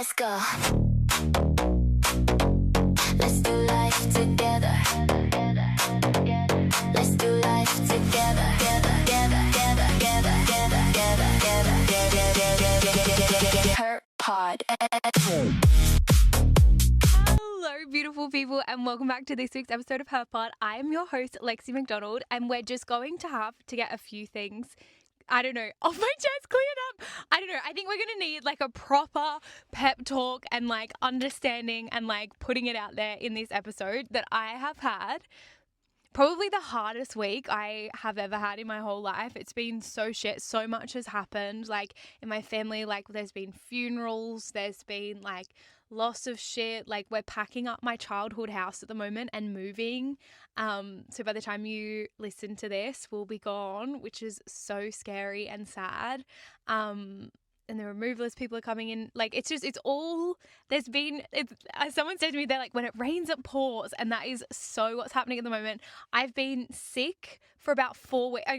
Let's go. Let's do life together. Let's do life together. HerPod. Hello, beautiful people, and welcome back to this week's episode of HerPod. I am your host, Lexi McDonald, and we're just going to have to get a few things, I don't know, off my chest, cleared up. I don't know. I think we're going to need like a proper pep talk and like understanding and like putting it out there in this episode that I have had. Probably the hardest week I have ever had in my whole life. It's been so shit. So much has happened. Like in my family, like there's been funerals, there's been like loss of shit. Like we're packing up my childhood house at the moment and moving. So by the time you listen to this, we'll be gone, which is so scary and sad. And the removalist people are coming in. Like, it's all, as someone said to me, they're like, when it rains, it pours. And that is so what's happening at the moment. I've been sick for about 4 weeks.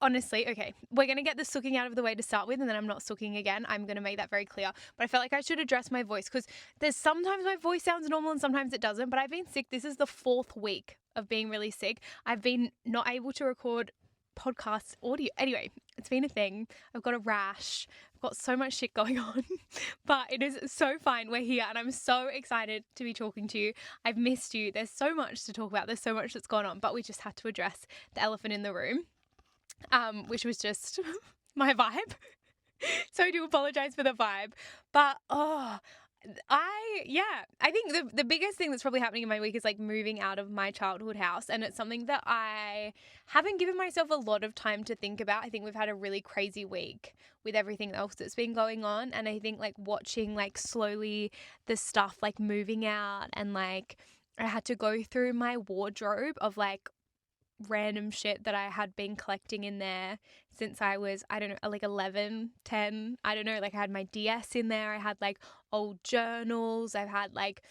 Honestly, okay, we're going to get the sooking out of the way to start with, and then I'm not sooking again. I'm going to make that very clear. But I felt like I should address my voice because there's sometimes my voice sounds normal and sometimes it doesn't. But I've been sick. This is the 4th week of being really sick. I've been not able to record podcast audio. Anyway, it's been a thing. I've got a rash. I've got so much shit going on, but it is so fine. We're here and I'm so excited to be talking to you. I've missed you. There's so much to talk about. There's so much that's gone on, but we just had to address the elephant in the room, which was just my vibe. So I do apologize for the vibe, but I think the biggest thing that's probably happening in my week is like moving out of my childhood house, and it's something that I haven't given myself a lot of time to think about. I think we've had a really crazy week with everything else that's been going on, and I think like watching like slowly the stuff like moving out, and like I had to go through my wardrobe of like random shit that I had been collecting in there since I was, I don't know, like 11, 10, I don't know, like I had my DS in there, I had like old journals, I've had like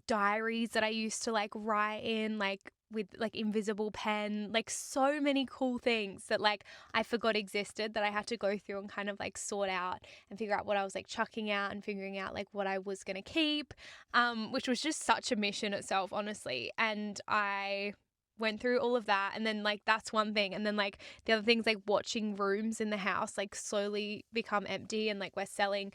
diaries that I used to like write in like with like invisible pen, like so many cool things that like I forgot existed that I had to go through and kind of like sort out and figure out what I was like chucking out and figuring out like what I was going to keep, which was just such a mission itself, honestly. And I went through all of that, and then like that's one thing, and then like the other things like watching rooms in the house like slowly become empty, and like we're selling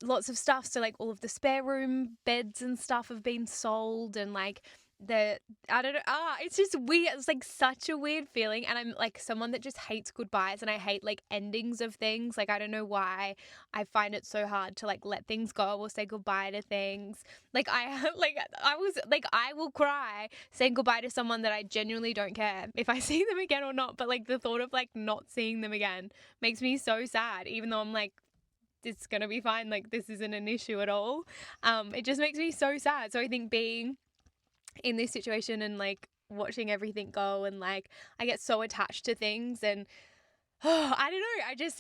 lots of stuff, so like all of the spare room beds and stuff have been sold, and like I don't know, it's just weird. It's like such a weird feeling, and I'm like someone that just hates goodbyes, and I hate like endings of things. Like I don't know why I find it so hard to like let things go or say goodbye to things. Like I will cry saying goodbye to someone that I genuinely don't care if I see them again or not, but like the thought of like not seeing them again makes me so sad, even though I'm like, it's gonna be fine, like this isn't an issue at all. It just makes me so sad. So I think being in this situation and like watching everything go, and like I get so attached to things, and I don't know,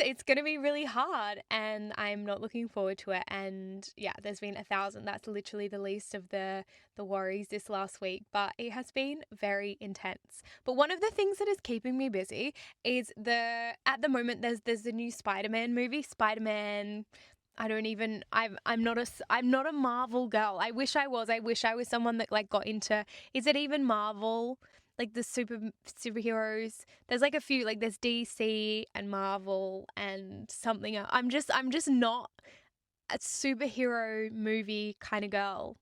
it's going to be really hard, and I'm not looking forward to it. And yeah, there's been 1,000, that's literally the least of the worries this last week, but it has been very intense. But one of the things that is keeping me busy is at the moment there's the new Spider-Man movie, Spider-Man. I'm not a Marvel girl. I wish I was someone that like got into, is it even Marvel? Like the superheroes. There's like a few, like there's DC and Marvel and something else. I'm just not a superhero movie kind of girl.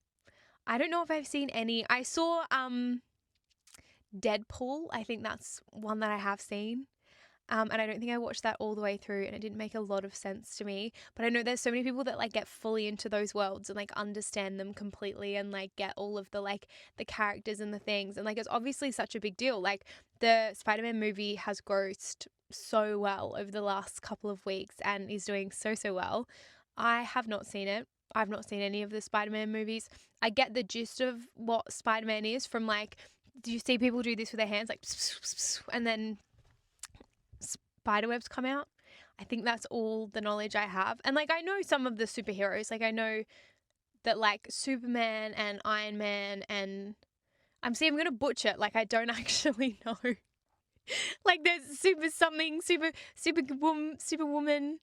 I don't know if I've seen any. I saw Deadpool. I think that's one that I have seen. And I don't think I watched that all the way through, and it didn't make a lot of sense to me. But I know there's so many people that like get fully into those worlds and like understand them completely, and like get all of the like the characters and the things, and like it's obviously such a big deal. Like the Spider-Man movie has grossed so well over the last couple of weeks and is doing so well. I have not seen it. I've not seen any of the Spider-Man movies. I get the gist of what Spider-Man is from like, do you see people do this with their hands like and then spiderwebs come out? I think that's all the knowledge I have. And like I know some of the superheroes, like I know that like Superman and Iron Man, and I'm gonna butcher it, like I don't actually know. Like there's superwoman,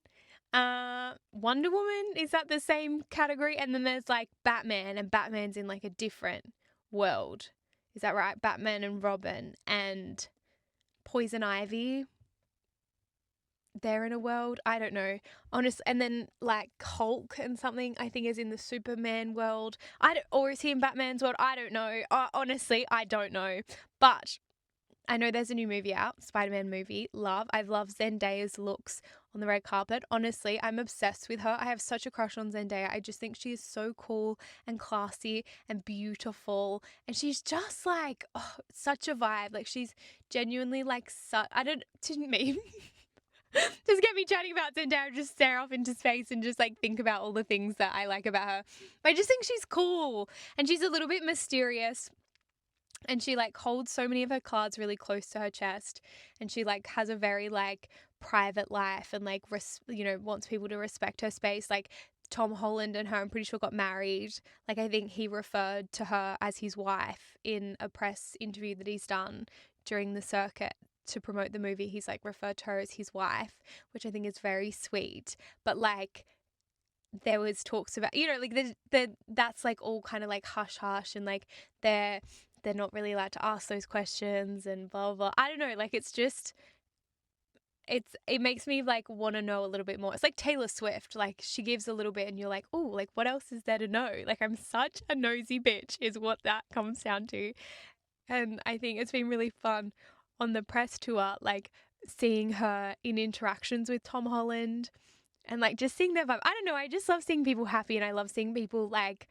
Wonder Woman, is that the same category? And then there's like Batman, and Batman's in like a different world. Is that right? Batman and Robin and Poison Ivy. They're in a world. I don't know. Honest, and then like Hulk and something I think is in the Superman world. Or is he in Batman's world? I don't know. Honestly, I don't know. But I know there's a new movie out, Spider-Man movie. I've loved Zendaya's looks on the red carpet. Honestly, I'm obsessed with her. I have such a crush on Zendaya. I just think she is so cool and classy and beautiful. And she's just like, such a vibe. Like she's genuinely like, to me, just get me chatting about Zendaya, just stare off into space and just like think about all the things that I like about her. But I just think she's cool and she's a little bit mysterious. And she like holds so many of her cards really close to her chest, and she like has a very like private life and like wants people to respect her space. Like Tom Holland and her, I'm pretty sure, got married. Like I think he referred to her as his wife in a press interview that he's done during the circuit to promote the movie. He's like referred to her as his wife, which I think is very sweet. But like there was talks about, like that's like all kind of like hush hush, and like they're not really allowed to ask those questions and blah, blah, blah. I don't know. Like, it makes me like want to know a little bit more. It's like Taylor Swift. Like she gives a little bit and you're like, oh, like what else is there to know? Like I'm such a nosy bitch is what that comes down to. And I think it's been really fun on the press tour, like seeing her in interactions with Tom Holland and like just seeing their vibe. I don't know. I just love seeing people happy, and I love seeing people like,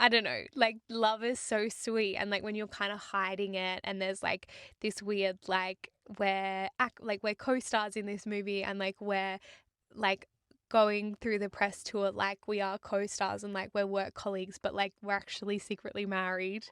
I don't know, like love is so sweet. And like when you're kind of hiding it and there's like this weird, like we're co-stars in this movie, and like we're like going through the press tour like we are co-stars and like we're work colleagues, but like we're actually secretly married,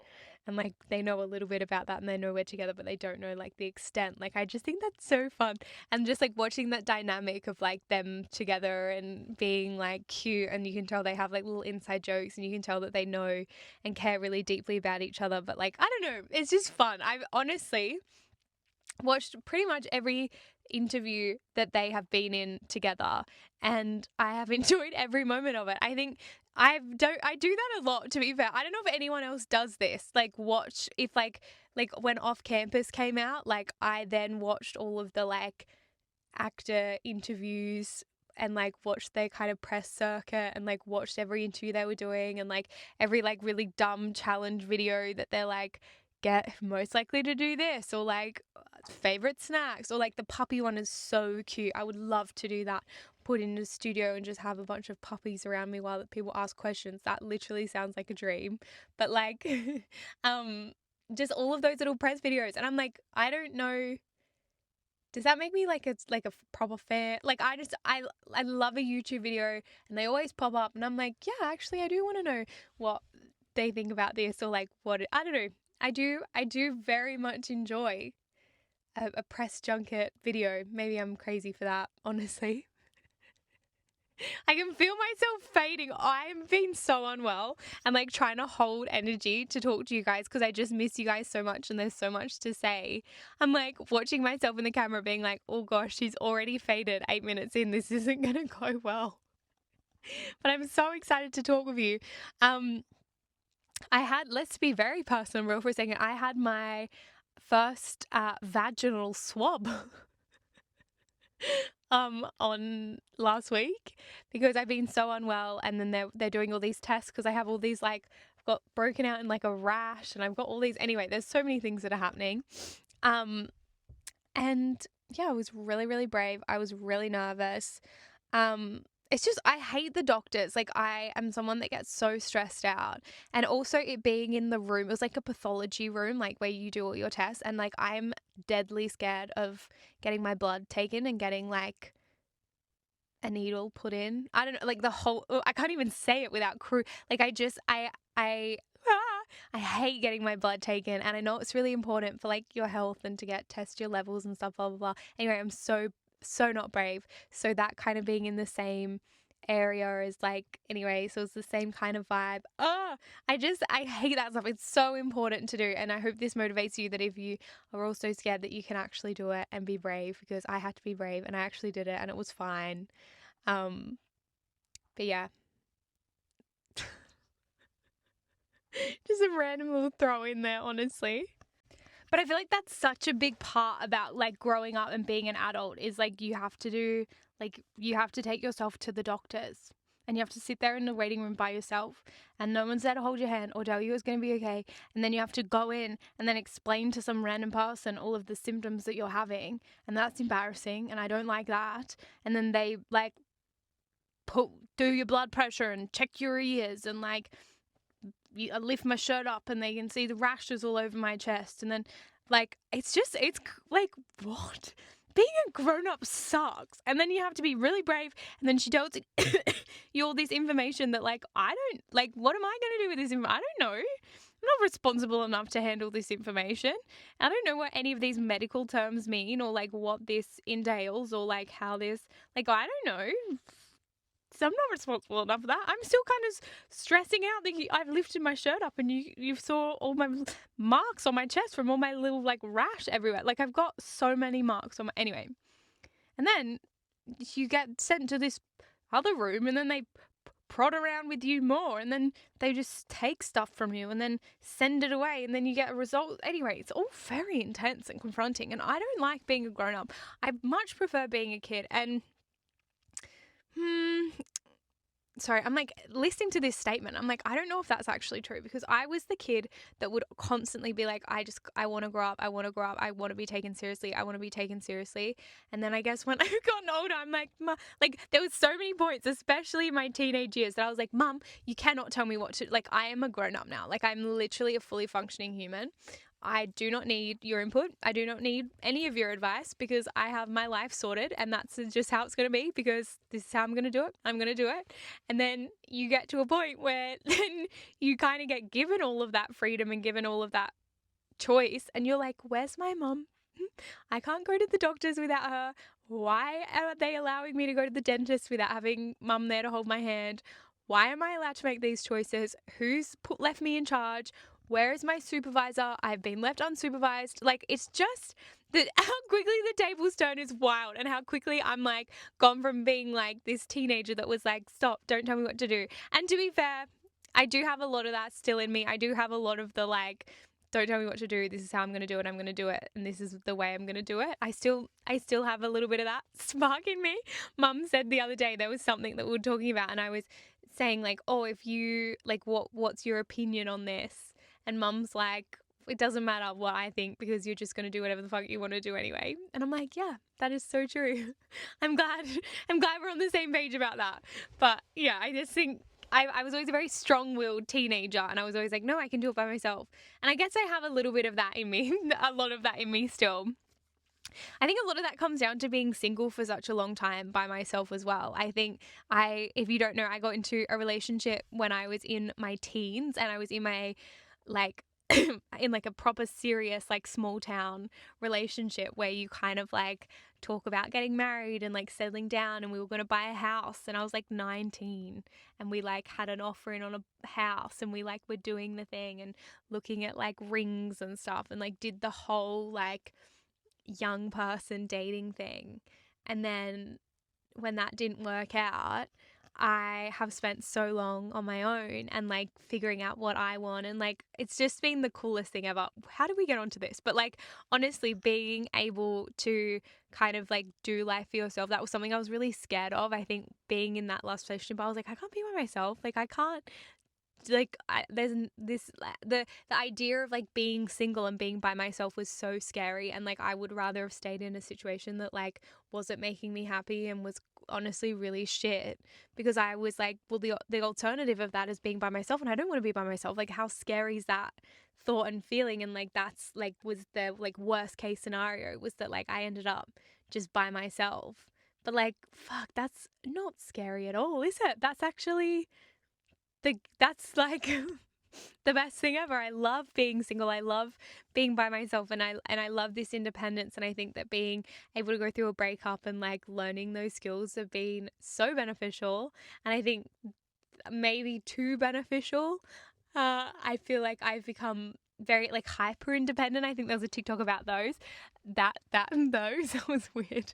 and like they know a little bit about that and they know we're together, but they don't know like the extent. Like I just think that's so fun, and just like watching that dynamic of like them together and being like cute, and you can tell they have like little inside jokes, and you can tell that they know and care really deeply about each other. But like I don't know, it's just fun. I've honestly watched pretty much every interview that they have been in together, and I have enjoyed every moment of it. I think I do that a lot, to be fair. I don't know if anyone else does this. Like watch if like when Off Campus came out, like I then watched all of the like actor interviews and like watched their kind of press circuit and like watched every interview they were doing, and like every like really dumb challenge video that they're like get most likely to do this, or like favorite snacks, or like the puppy one is so cute. I would love to do that, put in a studio and just have a bunch of puppies around me while people ask questions. That literally sounds like a dream. But like just all of those little press videos, and I'm like, I don't know, does that make me like it's like a proper fan? Like I love a YouTube video and they always pop up, and I'm like, yeah, actually I do want to know what they think about this, or like I don't know. I do very much enjoy a press junket video. Maybe I'm crazy for that, honestly. I can feel myself fading. I'm being so unwell and like trying to hold energy to talk to you guys because I just miss you guys so much and there's so much to say. I'm like watching myself in the camera being like, oh gosh, she's already faded 8 minutes in. This isn't going to go well. But I'm so excited to talk with you. Let's be very personal real for a second. I had my first vaginal swab on last week because I've been so unwell, and then they're doing all these tests because I have all these like I've got broken out in like a rash, and I've got all these, anyway, there's so many things that are happening. And yeah, I was really, really brave. I was really nervous. It's just, I hate the doctors. Like I am someone that gets so stressed out, and also it being in the room, it was like a pathology room, like where you do all your tests. And like, I'm deadly scared of getting my blood taken and getting like a needle put in. I don't know, like I can't even say it without like I hate getting my blood taken, and I know it's really important for like your health and to test your levels and stuff, blah, blah, blah. Anyway, I'm so not brave. So that kind of being in the same area is like, anyway, so it's the same kind of vibe. I hate that stuff. It's so important to do, and I hope this motivates you that if you are also scared that you can actually do it and be brave, because I had to be brave and I actually did it and it was fine. But yeah. Just a random little throw in there, honestly. But I feel like that's such a big part about like growing up and being an adult is like you have to take yourself to the doctors and you have to sit there in the waiting room by yourself and no one's there to hold your hand or tell you it's going to be okay. And then you have to go in and then explain to some random person all of the symptoms that you're having. And that's embarrassing. And I don't like that. And then they like do your blood pressure and check your ears and like I lift my shirt up and they can see the rashes all over my chest. And then, like, it's like, what? Being a grown up sucks. And then you have to be really brave. And then she tells you all this information that, like, I don't, like, what am I going to do with this information? I don't know. I'm not responsible enough to handle this information. I don't know what any of these medical terms mean or, like, what this entails or, like, how this, like, I don't know. So I'm not responsible enough for that. I'm still kind of stressing out that I've lifted my shirt up and you saw all my marks on my chest from all my little like rash everywhere. Like I've got so many marks on my, anyway. And then you get sent to this other room and then they prod around with you more and then they just take stuff from you and then send it away and then you get a result. Anyway, it's all very intense and confronting and I don't like being a grown up. I much prefer being a kid and sorry, I'm like listening to this statement. I'm like, I don't know if that's actually true because I was the kid that would constantly be like, I want to grow up. I want to grow up. I want to be taken seriously. I want to be taken seriously. And then I guess when I've gotten older, I'm like, like there was so many points, especially in my teenage years that I was like, Mum, you cannot tell me what to, like, I am a grown up now. Like I'm literally a fully functioning human. I do not need your input. I do not need any of your advice because I have my life sorted and that's just how it's going to be because this is how I'm going to do it. I'm going to do it. And then you get to a point where then you kind of get given all of that freedom and given all of that choice and you're like, where's my mum? I can't go to the doctors without her. Why are they allowing me to go to the dentist without having mum there to hold my hand? Why am I allowed to make these choices? Who's left me in charge? Where is my supervisor? I've been left unsupervised. Like, it's just that how quickly the tables turn is wild and how quickly I'm like gone from being like this teenager that was like, stop, don't tell me what to do. And to be fair, I do have a lot of that still in me. I do have a lot of the like, don't tell me what to do. This is how I'm going to do it. I'm going to do it. And this is the way I'm going to do it. I still have a little bit of that spark in me. Mum said the other day there was something that we were talking about and I was saying like, oh, if you like, what's your opinion on this? And Mum's like, it doesn't matter what I think because you're just going to do whatever the fuck you want to do anyway. And I'm like, yeah, that is so true. I'm glad we're on the same page about that. But yeah, I just think I was always a very strong-willed teenager and I was always like, no, I can do it by myself. And I guess I have a little bit of that in me, a lot of that in me still. I think a lot of that comes down to being single for such a long time by myself as well. I think if you don't know, I got into a relationship when I was in my teens and I was in my like in like a proper serious like small town relationship where you kind of like talk about getting married and like settling down and we were going to buy a house and I was like 19 and we like had an offer in on a house and we like were doing the thing and looking at like rings and stuff and like did the whole like young person dating thing. And then when that didn't work out, I have spent so long on my own and like figuring out what I want and like it's just been the coolest thing ever. How did we get onto this? But like honestly being able to kind of like do life for yourself, that was something I was really scared of. I think being in that last relationship, I was like, I can't be by myself. Like I can't like there's this the idea of like being single and being by myself was so scary and like I would rather have stayed in a situation that like wasn't making me happy and was honestly really shit because I was like, well, the alternative of that is being by myself and I don't want to be by myself. Like how scary is that thought and feeling? And like that's like was the like worst case scenario was that like I ended up just by myself. But like fuck, that's not scary at all, is it? That's actually that's like the best thing ever. I love being single. I love being by myself and I love this independence and I think that being able to go through a breakup and like learning those skills have been so beneficial and I think maybe too beneficial. I feel like I've become very like hyper independent. I think there was a TikTok about those. That was weird.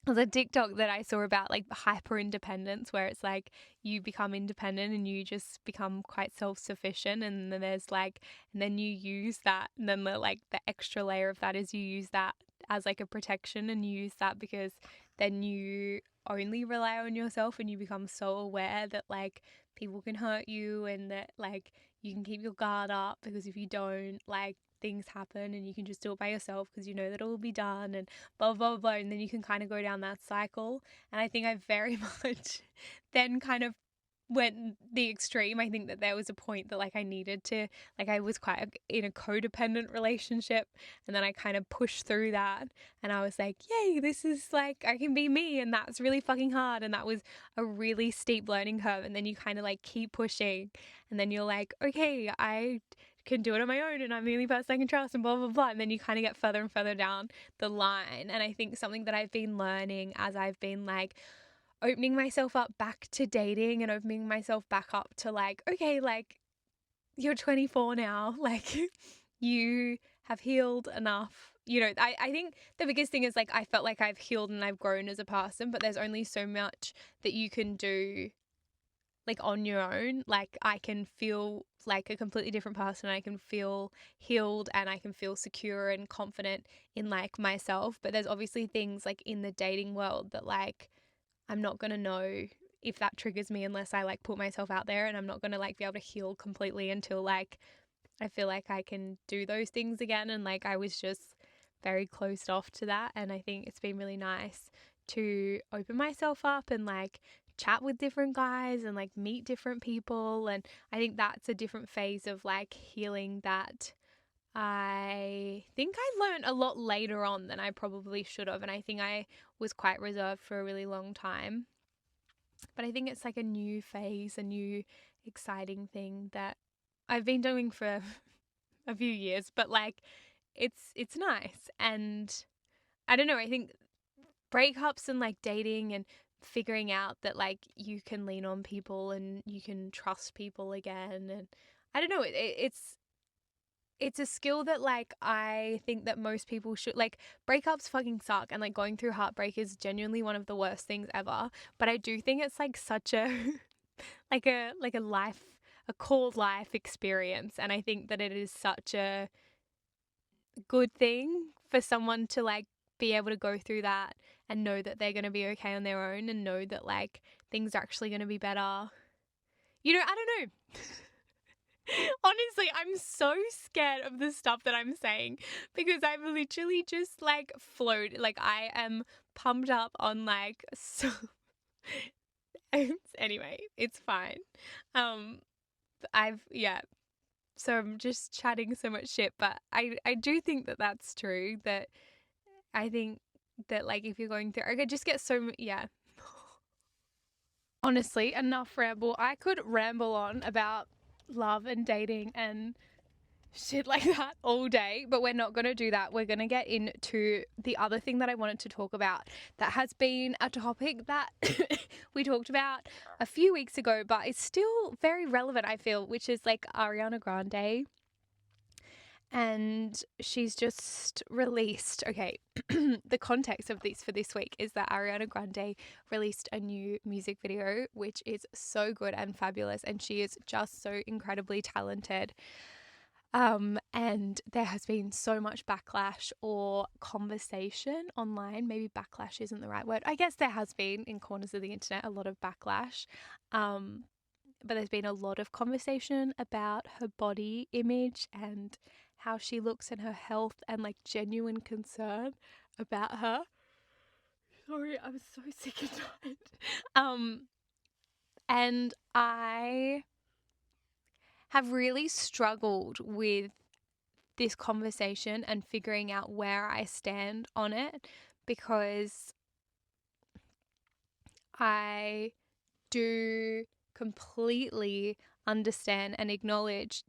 There's a TikTok that I saw about like hyper independence, where it's like you become independent and you just become quite self-sufficient, and then there's like, and then you use that, and then the extra layer of that is you use that as like a protection, and you use that because then you only rely on yourself, and you become so aware that like people can hurt you, and that like you can keep your guard up, because if you don't, like things happen, and you can just do it by yourself because you know that it will be done, and blah, blah, blah. And then you can kind of go down that cycle. And I think I very much then kind of went the extreme. I think that there was a point that like I needed to, like I was quite in a codependent relationship, and then I kind of pushed through that, and I was like, yay, this is like, I can be me. And that's really fucking hard. And that was a really steep learning curve. And then you kind of like keep pushing, and then you're like, okay, I can do it on my own, and I'm the only person I can trust, and blah, blah, blah. And then you kind of get further and further down the line. And I think something that I've been learning as I've been like opening myself up back to dating, and opening myself back up to like, okay, like you're 24 now, like you have healed enough. You know, I think the biggest thing is like I felt like I've healed and I've grown as a person, but there's only so much that you can do like on your own. Like I can feel like a completely different person. I can feel healed, and I can feel secure and confident in like myself. But there's obviously things like in the dating world that like I'm not going to know if that triggers me unless I like put myself out there, and I'm not going to like be able to heal completely until like I feel like I can do those things again. And like I was just very closed off to that, and I think it's been really nice to open myself up and like chat with different guys and like meet different people. And I think that's a different phase of like healing that I think I learned a lot later on than I probably should have. And I think I was quite reserved for a really long time. But I think it's like a new phase, a new exciting thing that I've been doing for a few years, but like it's nice. And I don't know, I think breakups and like dating and figuring out that like you can lean on people and you can trust people again, and I don't know, it's a skill that like I think that most people should, like breakups fucking suck, and like going through heartbreak is genuinely one of the worst things ever, but I do think it's like such a like a life, a core life experience. And I think that it is such a good thing for someone to like be able to go through that and know that they're going to be okay on their own, and know that like things are actually going to be better. You know, I don't know. Honestly, I'm so scared of the stuff that I'm saying, because I've literally just like floated. Like I am pumped up on like so anyway, it's fine. I've yeah. So I'm just chatting so much shit, but I do think that that's true. That I think that like if you're going through, I could just get so yeah. Honestly, enough ramble. I could ramble on about love and dating and shit like that all day, but we're not going to do that. We're going to get into the other thing that I wanted to talk about, that has been a topic that we talked about a few weeks ago, but it's still very relevant, I feel, which is like Ariana Grande. And she's just released, okay, the context of this for this week is that Ariana Grande released a new music video, which is so good and fabulous, and she is just so incredibly talented. And there has been so much backlash or conversation online. Maybe backlash isn't the right word. I guess there has been in corners of the internet a lot of backlash. But there's been a lot of conversation about her body image and how she looks and her health, and like genuine concern about her. Sorry, I'm so sick and tired. And I have really struggled with this conversation and figuring out where I stand on it, because I do completely understand and acknowledge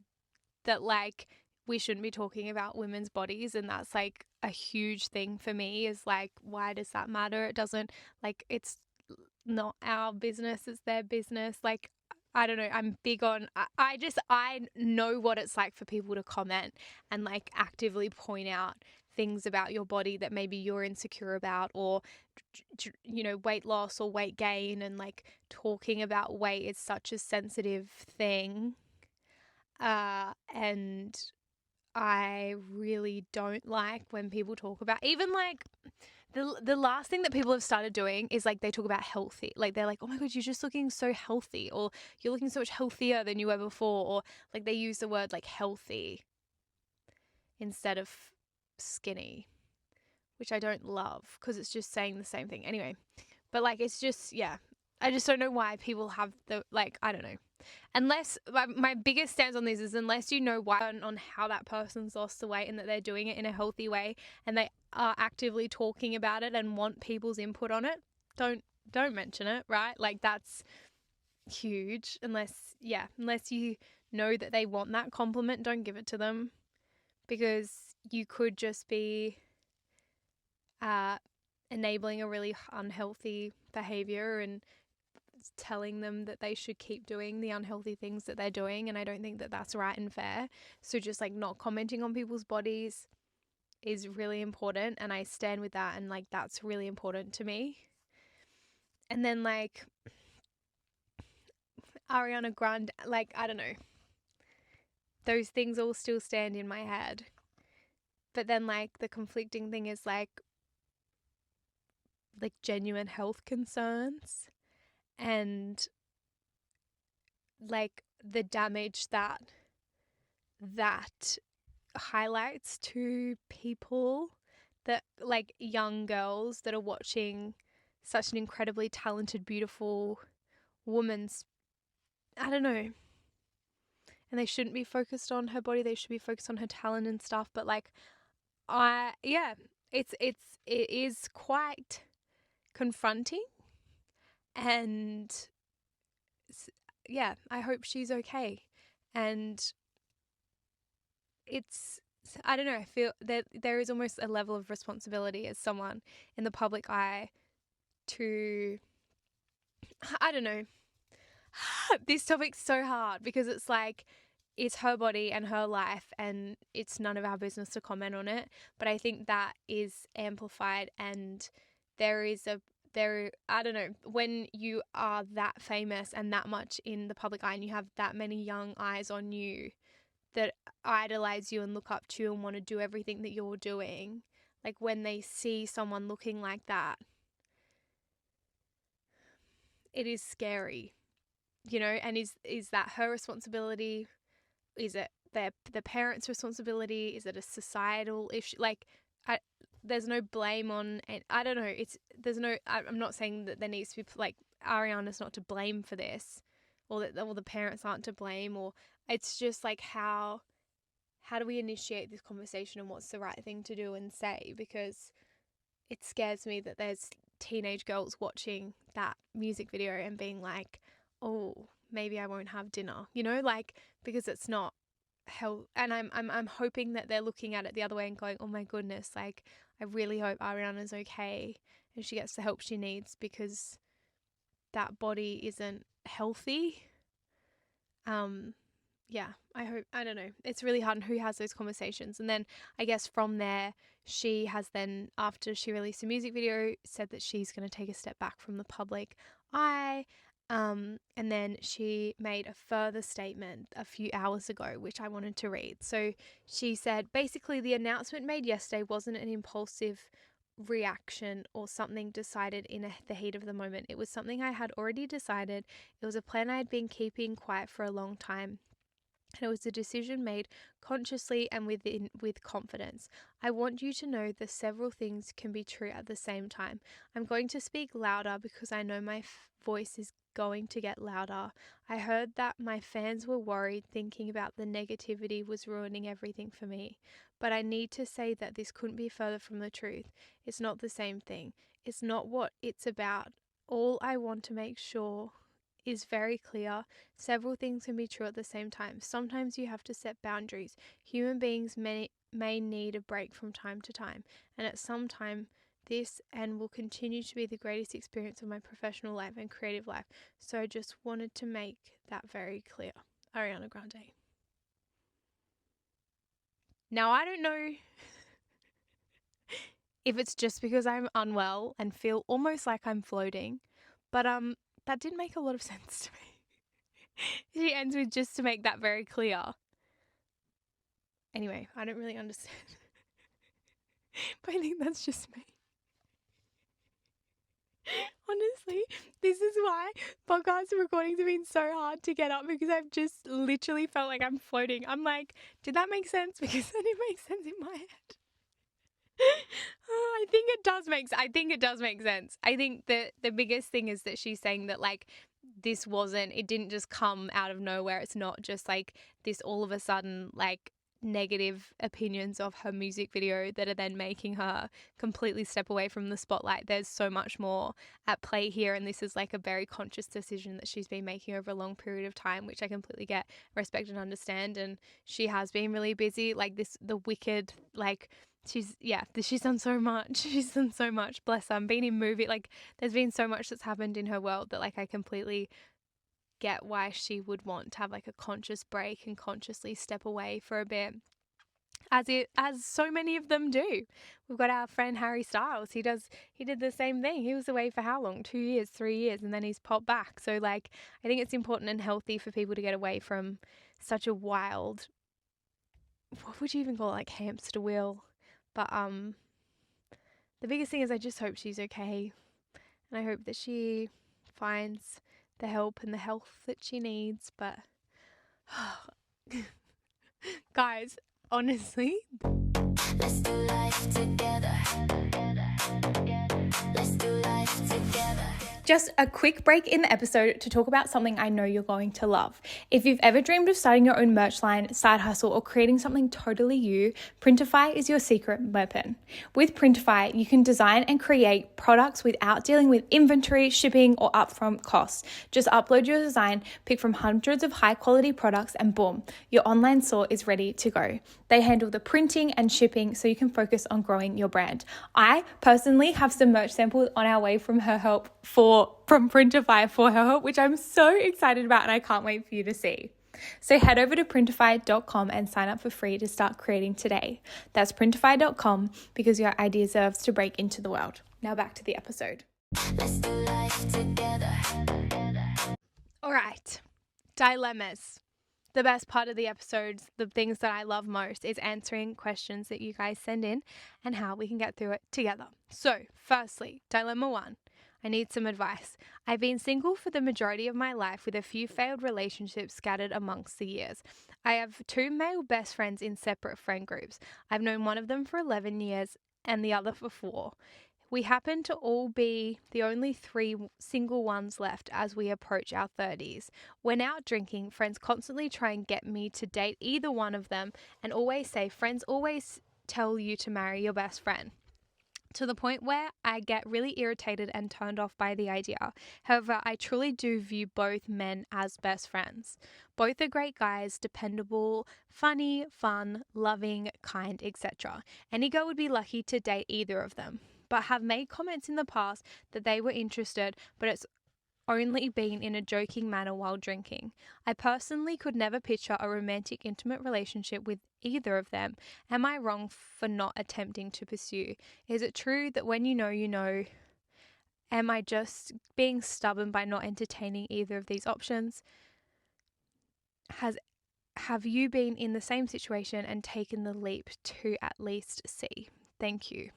that like we shouldn't be talking about women's bodies, and that's like a huge thing for me, is like, why does that matter? It doesn't, like, it's not our business, it's their business. Like, I don't know, I'm big on, I know what it's like for people to comment and like actively point out things about your body that maybe you're insecure about, or weight loss or weight gain, and like talking about weight is such a sensitive thing. And I really don't like when people talk about, even like the last thing that people have started doing is like they talk about healthy. Like they're like, oh my God, you're just looking so healthy, or you're looking so much healthier than you were before, or like they use the word like healthy instead of skinny, which I don't love because it's just saying the same thing. Anyway, but like it's just, yeah, I just don't know why people have the, like, I don't know. Unless, my biggest stance on this is unless you know why on how that person's lost the weight and that they're doing it in a healthy way and they are actively talking about it and want people's input on it, don't mention it, right? Like that's huge. Unless you know that they want that compliment, don't give it to them, because you could just be enabling a really unhealthy behavior and telling them that they should keep doing the unhealthy things that they're doing. And I don't think that that's right and fair. So just like not commenting on people's bodies is really important, and I stand with that, and like that's really important to me. And then like Ariana Grande, like I don't know, those things all still stand in my head. But then like the conflicting thing is like genuine health concerns and like the damage that highlights to people, that like young girls that are watching such an incredibly talented, beautiful woman's, I don't know, and they shouldn't be focused on her body, they should be focused on her talent and stuff. But like it is quite confronting, and yeah, I hope she's okay. And it's, I don't know, I feel that there is almost a level of responsibility as someone in the public eye to, I don't know, this topic's so hard because it's like, it's her body and her life and it's none of our business to comment on it. But I think that is amplified, and I don't know, when you are that famous and that much in the public eye and you have that many young eyes on you that idolize you and look up to you and want to do everything that you're doing, like when they see someone looking like that, it is scary, and is that her responsibility? Is it the parents' responsibility? Is it a societal issue? Like, there's no blame on, and I don't know. I'm not saying that there needs to be like Ariana's not to blame for this, or that all the parents aren't to blame, or it's just like how do we initiate this conversation and what's the right thing to do and say? Because it scares me that there's teenage girls watching that music video and being like, oh, maybe I won't have dinner, like, because it's not health. And I'm hoping that they're looking at it the other way and going, oh my goodness, like I really hope Ariana's okay and she gets the help she needs, because that body isn't healthy. Yeah, I don't know. It's really hard, and who has those conversations? And then I guess from there, she has then, after she released a music video, said that she's going to take a step back from the public eye. And then she made a further statement a few hours ago, which I wanted to read. So she said, basically, the announcement made yesterday wasn't an impulsive reaction or something decided in the heat of the moment. It was something I had already decided. It was a plan I had been keeping quiet for a long time. And it was a decision made consciously and with confidence. I want you to know that several things can be true at the same time. I'm going to speak louder because I know my voice is going to get louder. I heard that my fans were worried, thinking about the negativity was ruining everything for me. But I need to say that this couldn't be further from the truth. It's not the same thing. It's not what it's about. All I want to make sure is very clear. Several things can be true at the same time. Sometimes you have to set boundaries. Human beings may need a break from time to time, and at some time this and will continue to be the greatest experience of my professional life and creative life. So I just wanted to make that very clear. Ariana Grande. Now I don't know if it's just because I'm unwell and feel almost like I'm floating. But that did make a lot of sense to me. She ends with just to make that very clear. Anyway, I don't really understand. But I think that's just me. Honestly, this is why podcast recordings have been so hard to get up, because I've just literally felt like I'm floating. I'm like, did that make sense? Because that didn't make sense in my head. I think it does make sense. I think that the biggest thing is that she's saying that, like, it didn't just come out of nowhere. It's not just like this all of a sudden, like, negative opinions of her music video that are then making her completely step away from the spotlight. There's so much more at play here, and this is like a very conscious decision that she's been making over a long period of time, which I completely get, respect, and understand. And she has been really busy, like the Wicked, like, she's done so much. She's done so much, bless her. Been in movie, like, there's been so much that's happened in her world that, like, I completely get why she would want to have like a conscious break and consciously step away for a bit, as so many of them do. We've got our friend Harry Styles. He did the same thing. He was away for how long? 2 years, 3 years, and then he's popped back. So, like, I think it's important and healthy for people to get away from such a wild, what would you even call it, like hamster wheel. But the biggest thing is I just hope she's okay, and I hope that she finds the help and the health that she needs. But guys, honestly, Let's do life together. Let's do life together. Just a quick break in the episode to talk about something I know you're going to love. If you've ever dreamed of starting your own merch line, side hustle, or creating something totally you, Printify is your secret weapon. With Printify, you can design and create products without dealing with inventory, shipping, or upfront costs. Just upload your design, pick from hundreds of high quality products, and boom, your online store is ready to go. They handle the printing and shipping so you can focus on growing your brand. I personally have some merch samples on our way from Printify for HerPod, which I'm so excited about, and I can't wait for you to see. So head over to printify.com and sign up for free to start creating today. That's printify.com, because your idea deserves to break into the world. Now back to the episode. Let's do life together. all right, dilemmas. The best part of the episodes, the things that I love most, is answering questions that you guys send in and how we can get through it together. So, firstly, dilemma 1. I need some advice. I've been single for the majority of my life, with a few failed relationships scattered amongst the years. I have 2 male best friends in separate friend groups. I've known one of them for 11 years and the other for 4. We happen to all be the only 3 single ones left as we approach our 30s. When out drinking, friends constantly try and get me to date either one of them, and always say friends always tell you to marry your best friend, to the point where I get really irritated and turned off by the idea. However, I truly do view both men as best friends. Both are great guys, dependable, funny, fun, loving, kind, etc. Any girl would be lucky to date either of them, but have made comments in the past that they were interested, but it's only been in a joking manner while drinking. I personally could never picture a romantic, intimate relationship with either of them. Am I wrong for not attempting to pursue? Is it true that when you know, you know? Am I just being stubborn by not entertaining either of these options? Have you been in the same situation and taken the leap to at least see? Thank you.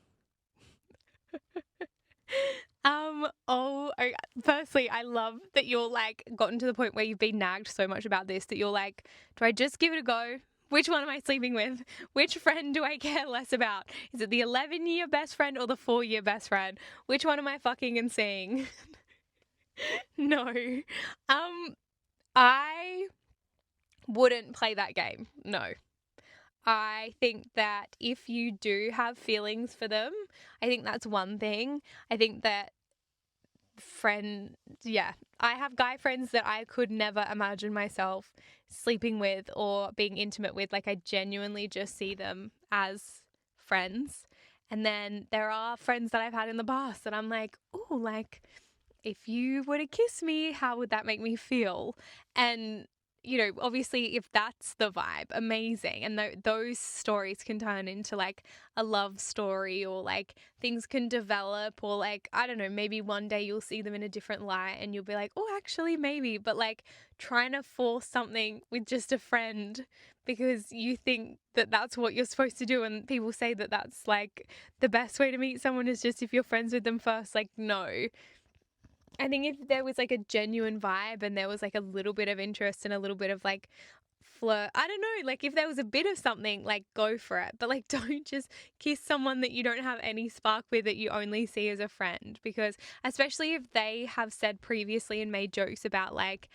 Firstly, I love that you're like gotten to the point where you've been nagged so much about this that you're like, do I just give it a go? Which one am I sleeping with? Which friend do I care less about? Is it the 11-year best friend or the 4-year best friend? Which one am I fucking and seeing? No. I wouldn't play that game. No. I think that if you do have feelings for them, I think that's one thing. I think that I have guy friends that I could never imagine myself sleeping with or being intimate with. Like, I genuinely just see them as friends. And then there are friends that I've had in the past that I'm like, oh, like, if you were to kiss me, how would that make me feel? And you know, obviously if that's the vibe, amazing. And those stories can turn into like a love story, or like things can develop, or like, I don't know, maybe one day you'll see them in a different light and you'll be like, oh, actually maybe. But like trying to force something with just a friend because you think that that's what you're supposed to do, and people say that that's like the best way to meet someone is just if you're friends with them first. Like, no. I think if there was like a genuine vibe and there was like a little bit of interest and a little bit of like flirt, I don't know, like if there was a bit of something, like go for it. But like don't just kiss someone that you don't have any spark with, that you only see as a friend, because especially if they have said previously and made jokes about like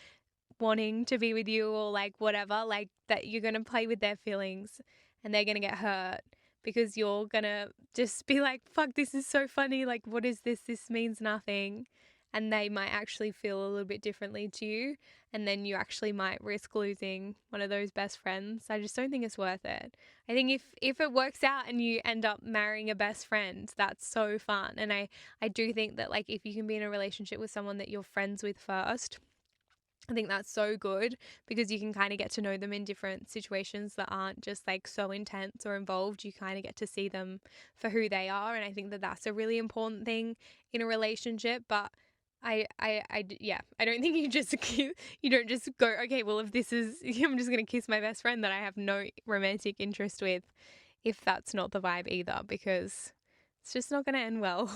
wanting to be with you or like whatever, like that you're going to play with their feelings and they're going to get hurt because you're going to just be like, fuck, this is so funny. Like, what is this? This means nothing. And they might actually feel a little bit differently to you. And then you actually might risk losing one of those best friends. I just don't think it's worth it. I think if it works out and you end up marrying a best friend, that's so fun. And I do think that like if you can be in a relationship with someone that you're friends with first, I think that's so good, because you can kind of get to know them in different situations that aren't just like so intense or involved. You kind of get to see them for who they are. And I think that that's a really important thing in a relationship. But yeah, I don't think you don't just go, okay, well, if this is, I'm just going to kiss my best friend that I have no romantic interest with, if that's not the vibe either, because it's just not going to end well.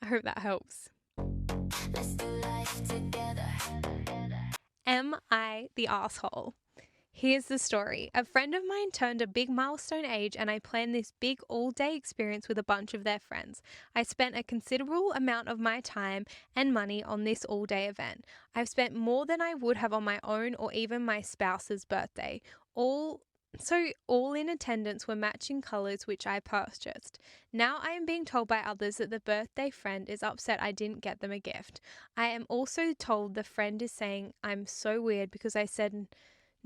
I hope that helps. Let's do life together. Am I the asshole? Here's the story. A friend of mine turned a big milestone age, and I planned this big all-day experience with a bunch of their friends. I spent a considerable amount of my time and money on this all-day event. I've spent more than I would have on my own or even my spouse's birthday. All in attendance were matching colours, which I purchased. Now I am being told by others that the birthday friend is upset I didn't get them a gift. I am also told the friend is saying I'm so weird because I said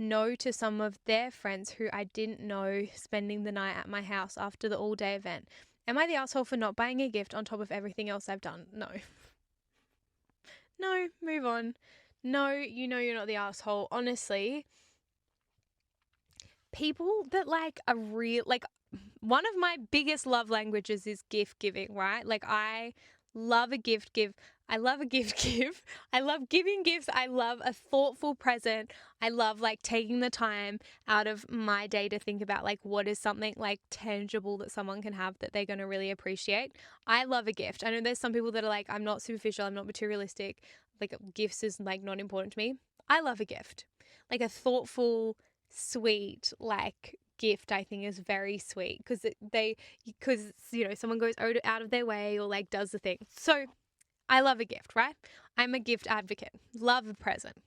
no to some of their friends who I didn't know spending the night at my house after the all-day event. Am I the asshole for not buying a gift on top of everything else I've done? No. No, move on. No, you know you're not the asshole. Honestly, people that like are real, like one of my biggest love languages is gift giving, right? Like I love a gift give. I love a gift give. I love giving gifts. I love a thoughtful present. I love like taking the time out of my day to think about like what is something like tangible that someone can have that they're going to really appreciate. I love a gift. I know there's some people that are like, I'm not superficial, I'm not materialistic. Like gifts is like not important to me. I love a gift. Like a thoughtful, sweet, like gift, I think is very sweet because you know someone goes out of their way or like does the thing. So I love a gift, right? I'm a gift advocate. Love a present.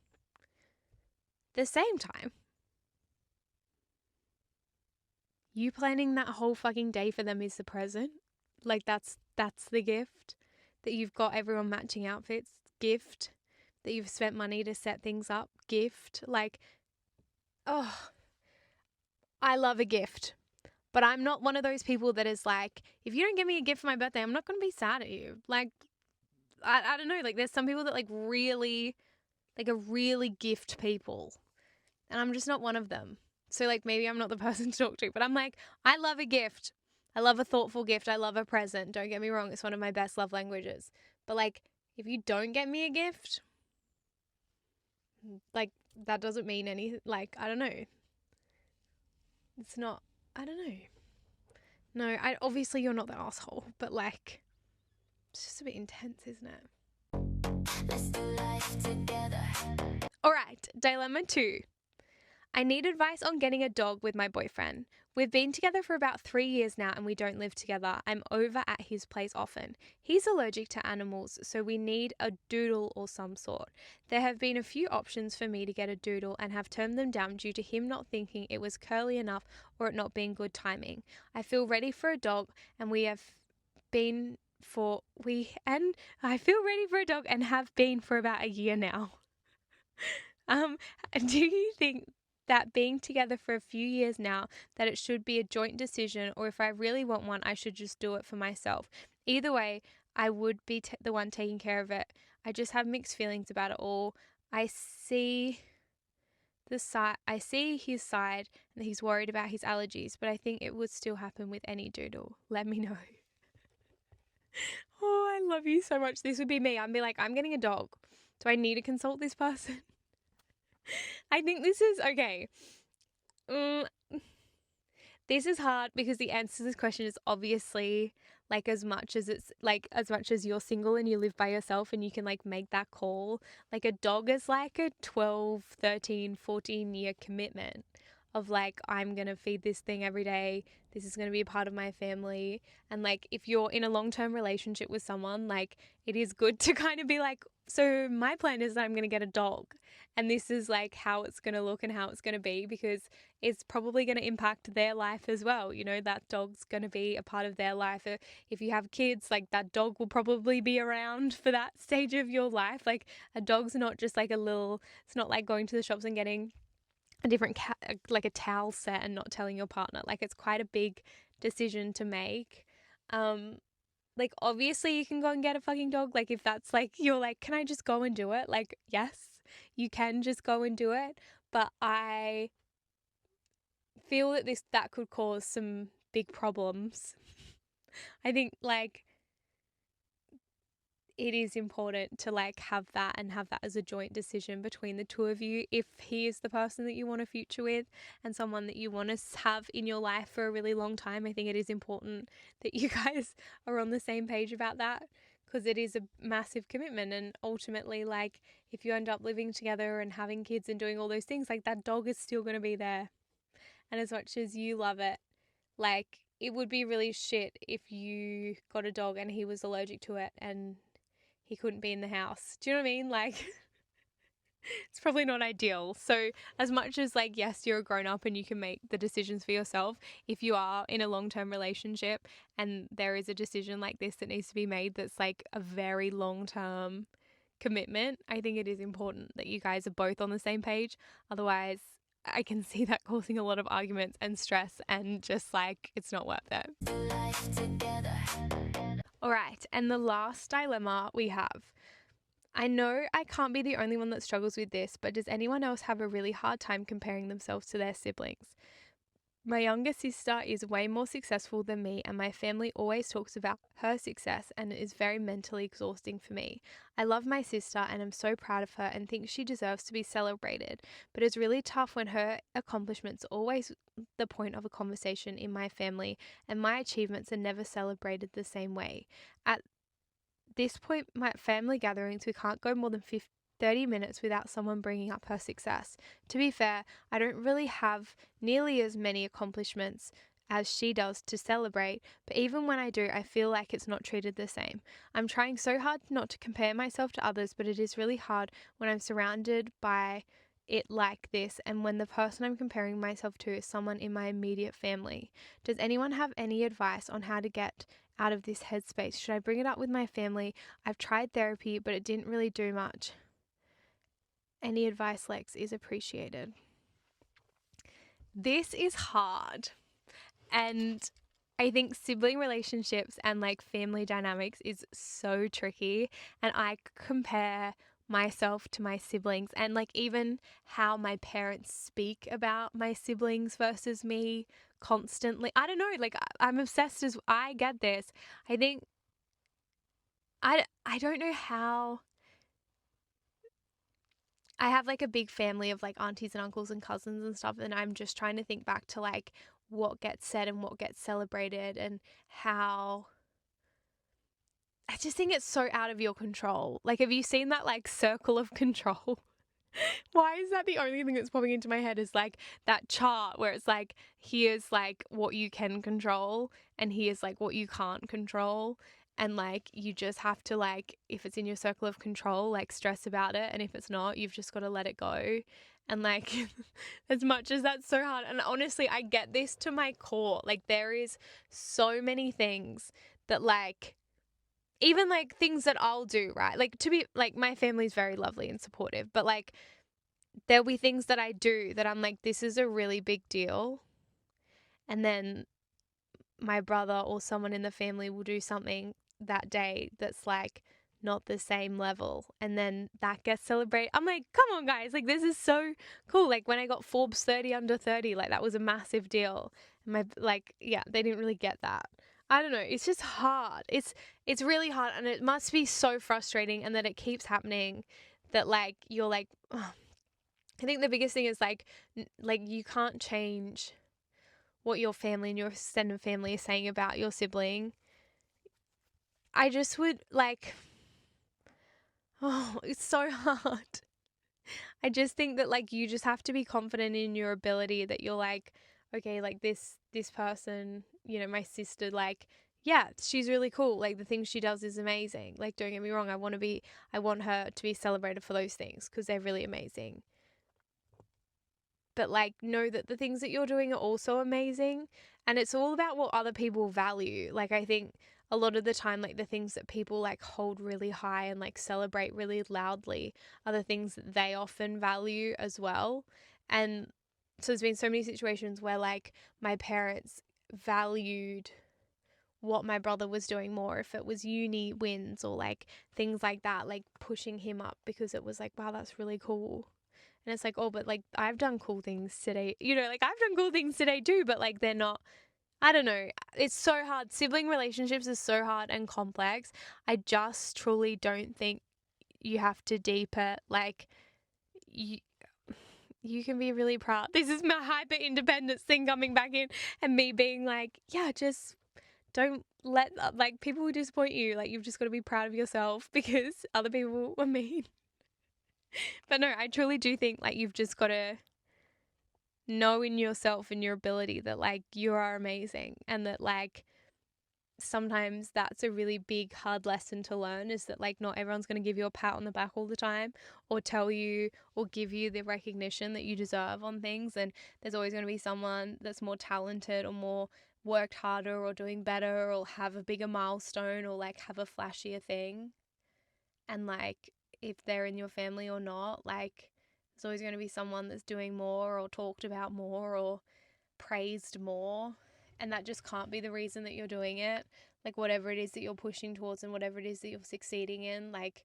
The same time, you planning that whole fucking day for them is the present. Like that's the gift. That you've got everyone matching outfits, gift. That you've spent money to set things up, gift. Like, oh, I love a gift. But I'm not one of those people that is like, if you don't give me a gift for my birthday, I'm not going to be sad at you. Like, I don't know. Like, there's some people that like really, like are really gift people. And I'm just not one of them. So like maybe I'm not the person to talk to. But I'm like, I love a gift. I love a thoughtful gift. I love a present. Don't get me wrong. It's one of my best love languages. But like, if you don't get me a gift, like that doesn't mean anything. Like, I don't know. It's not, I don't know. No, obviously you're not the asshole, but like, it's just a bit intense, isn't it? Let's do life together. All right, dilemma 2. I need advice on getting a dog with my boyfriend. We've been together for about 3 years now and we don't live together. I'm over at his place often. He's allergic to animals, so we need a doodle or some sort. There have been a few options for me to get a doodle and have turned them down due to him not thinking it was curly enough or it not being good timing. I feel ready for a dog and I feel ready for a dog and have been for about a year now. Do you think that being together for a few years now, that it should be a joint decision, or if I really want one, I should just do it for myself? Either way, I would be the one taking care of it. I just have mixed feelings about it all. I see I see his side and he's worried about his allergies, but I think it would still happen with any doodle. Let me know. Oh, I love you so much. This would be me. I'd be like, I'm getting a dog. Do I need to consult this person? I think this is okay. This is hard because the answer to this question is obviously like as much as you're single and you live by yourself and you can like make that call. Like a dog is like a 12, 13, 14-year commitment of like, I'm going to feed this thing every day. This is going to be a part of my family. And like, if you're in a long-term relationship with someone, like it is good to kind of be like, so my plan is that I'm going to get a dog and this is like how it's going to look and how it's going to be, because it's probably going to impact their life as well. You know, that dog's going to be a part of their life. If you have kids, like that dog will probably be around for that stage of your life. Like a dog's not just like it's not like going to the shops and getting a different like a towel set and not telling your partner. Like it's quite a big decision to make. Like obviously you can go and get a fucking dog. Like if that's like, you're like, can I just go and do it? Like, yes, you can just go and do it. But I feel that could cause some big problems. I think like it is important to like have that as a joint decision between the two of you. If he is the person that you want a future with and someone that you want to have in your life for a really long time, I think it is important that you guys are on the same page about that, because it is a massive commitment. And ultimately, like if you end up living together and having kids and doing all those things, like that dog is still going to be there. And as much as you love it, like it would be really shit if you got a dog and he was allergic to it and he couldn't be in the house. Do you know what I mean? Like, it's probably not ideal. So as much as like, yes, you're a grown up and you can make the decisions for yourself, if you are in a long-term relationship and there is a decision like this that needs to be made that's like a very long-term commitment, I think it is important that you guys are both on the same page. Otherwise, I can see that causing a lot of arguments and stress and just like, it's not worth it. Do life together. All right, and the last dilemma we have. I know I can't be the only one that struggles with this, but does anyone else have a really hard time comparing themselves to their siblings? My younger sister is way more successful than me, and my family always talks about her success, and it is very mentally exhausting for me. I love my sister and am so proud of her and think she deserves to be celebrated, but it's really tough when her accomplishments are always the point of a conversation in my family and my achievements are never celebrated the same way. At this point, my family gatherings, we can't go more than 30 minutes without someone bringing up her success. To be fair, I don't really have nearly as many accomplishments as she does to celebrate, but even when I do, I feel like it's not treated the same. I'm trying so hard not to compare myself to others, but it is really hard when I'm surrounded by it like this and when the person I'm comparing myself to is someone in my immediate family. Does anyone have any advice on how to get out of this headspace? Should I bring it up with my family? I've tried therapy, but it didn't really do much. Any advice, Lex, is appreciated. This is hard. And I think sibling relationships and like family dynamics is so tricky. And I compare myself to my siblings and like even how my parents speak about my siblings versus me constantly. I don't know, like I'm obsessed as I get this. I think I don't know how. I have like a big family of like aunties and uncles and cousins and stuff, and I'm just trying to think back to like what gets said and what gets celebrated and how I just think it's so out of your control. Like, have you seen that like circle of control? Why is that the only thing that's popping into my head is like that chart where it's like, here's like what you can control and here's like what you can't control. And like, you just have to like, if it's in your circle of control, like stress about it. And if it's not, you've just got to let it go. And like, as much as that's so hard. And honestly, I get this to my core. Like there is so many things that like, even like things that I'll do, right? Like to be like, my family's very lovely and supportive, but like there'll be things that I do that I'm like, this is a really big deal. And then my brother or someone in the family will do something that day that's like not the same level, and then that gets celebrated. I'm like, come on guys, like this is so cool. Like when I got Forbes 30 under 30, like that was a massive deal. And they didn't really get that. I don't know, it's just hard. It's really hard, and it must be so frustrating, and that it keeps happening, that like you're like, oh. I think the biggest thing is like you can't change what your family and your extended family is saying about your sibling. I just would like, oh, it's so hard. I just think that like you just have to be confident in your ability, that you're like, okay, like this person, you know, my sister, like, yeah, she's really cool. Like the things she does is amazing. Like, don't get me wrong, I want her to be celebrated for those things because they're really amazing. But like know that the things that you're doing are also amazing, and it's all about what other people value. Like I think a lot of the time, like the things that people like hold really high and like celebrate really loudly are the things that they often value as well. And so there's been so many situations where like my parents valued what my brother was doing more, if it was uni wins or like things like that, like pushing him up, because it was like, wow, that's really cool. And it's like, oh, but like I've done cool things today, you know, like I've done cool things today too, but like they're not, I don't know. It's so hard. Sibling relationships is so hard and complex. I just truly don't think you have to deep it. Like you can be really proud. This is my hyper independence thing coming back in, and me being like, yeah, just don't let like people will disappoint you. Like you've just got to be proud of yourself because other people were mean. But no, I truly do think like you've just got to know in yourself and your ability that like you are amazing, and that like sometimes that's a really big hard lesson to learn, is that like not everyone's going to give you a pat on the back all the time, or tell you or give you the recognition that you deserve on things. And there's always going to be someone that's more talented or more worked harder or doing better or have a bigger milestone or like have a flashier thing. And like if they're in your family or not, like there's always going to be someone that's doing more or talked about more or praised more. And that just can't be the reason that you're doing it. Like whatever it is that you're pushing towards and whatever it is that you're succeeding in, like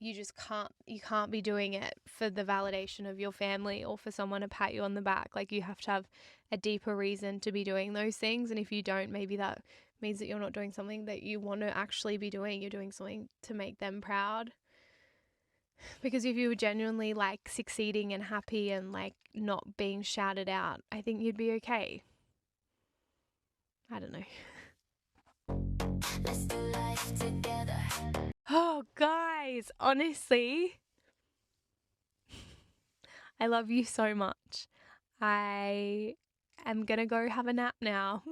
you can't be doing it for the validation of your family or for someone to pat you on the back. Like you have to have a deeper reason to be doing those things. And if you don't, maybe that means that you're not doing something that you want to actually be doing. You're doing something to make them proud. Because if you were genuinely like succeeding and happy and like not being shouted out, I think you'd be okay. I don't know. Let's do life together. Oh, guys, honestly, I love you so much. I am going to go have a nap now.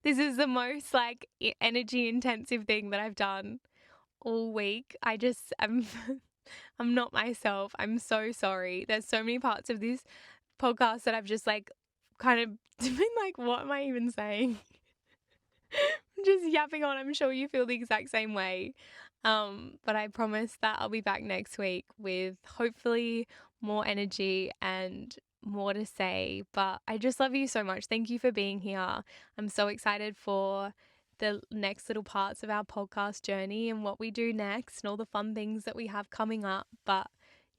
This is the most like energy intensive thing that I've done all week. I'm not myself. I'm so sorry. There's so many parts of this podcast that I've just like kind of been like, what am I even saying? I'm just yapping on. I'm sure you feel the exact same way. But I promise that I'll be back next week with hopefully more energy and more to say. But I just love you so much. Thank you for being here. I'm so excited for the next little parts of our podcast journey and what we do next and all the fun things that we have coming up. But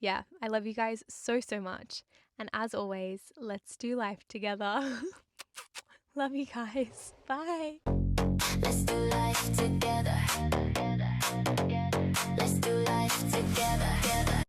yeah, I love you guys so, so much. And as always, let's do life together. Love you guys. Bye. Let's do life together. Let's do life together.